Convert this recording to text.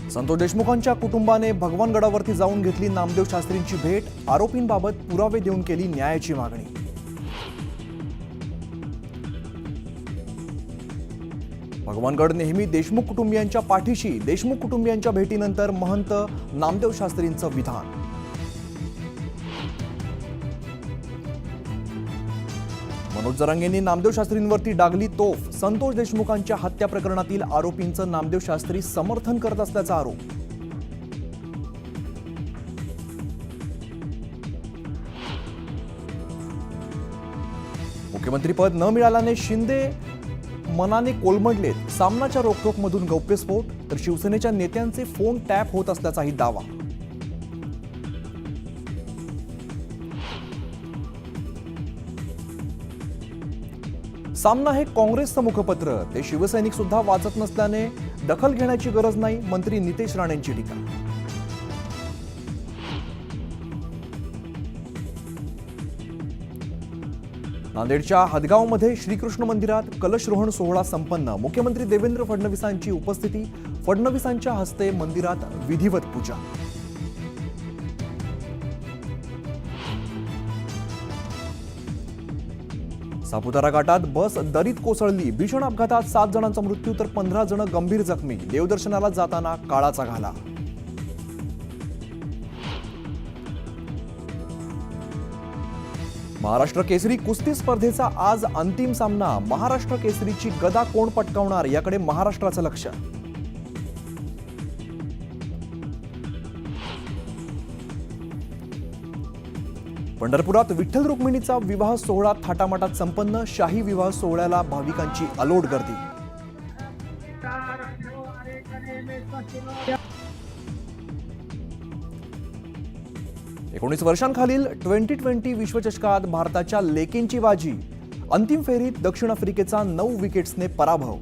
संतोष देशमुखांच्या कुटुंबाने भगवानगडावरती जाऊन घेतली नामदेव शास्त्रींची भेट। आरोपींबाबत पुरावे देऊन केली न्यायाची मागणी। भगवानगड नेहमी देशमुख कुटुंबियांच्या पाठीशी। देशमुख कुटुंबियांच्या भेटीनंतर महंत नामदेव शास्त्रींचं विधान। मनोज जरांगेंनी नामदेव शास्त्रींवरती डागली तोफ। संतोष देशमुखांच्या हत्या प्रकरणातील आरोपींचं नामदेव शास्त्री समर्थन करत असल्याचा आरोप। मुख्यमंत्रीपद न मिळाल्याने शिंदे मनाने कोलमडलेत। सामनाच्या रोखोकमधून गौप्यस्फोट, तर शिवसेनेच्या नेत्यांचे फोन टॅप होत असल्याचाही दावा। सामना हे काँग्रेसचं मुखपत्र, ते शिवसैनिक सुद्धा वाचत नसल्याने दखल घेण्याची गरज नाही, मंत्री नितेश राणेंची टीका। नांदेडच्या हदगावमध्ये श्रीकृष्ण मंदिरात कलशरोहण सोहळा संपन्न। मुख्यमंत्री देवेंद्र फडणवीसांची उपस्थिती। फडणवीसांच्या हस्ते मंदिरात विधिवत पूजा। सापुतारा घाटात बस दरीत कोसळली। भीषण अपघातात 7 जणांचा मृत्यू तर 15 जण गंभीर जखमी। देवदर्शनाला जाताना काळाचा घाला। महाराष्ट्र केसरी कुस्ती स्पर्धेचा आज अंतिम सामना। महाराष्ट्र केसरीची गदा कोण पटकावणार याकडे महाराष्ट्राचं लक्ष। पंढरपुरात विठ्ठल रुक्मिणीचा विवाह सोहळा थाटामाटात संपन्न। शाही विवाह सोहळ्याला भाविकांची अलोट गर्दी। एकोणीस वर्षांखालील 2020 विश्वचषकात भारताच्या लेकींची बाजी। अंतिम फेरीत दक्षिण आफ्रिकेचा 9 विकेट्सने पराभव।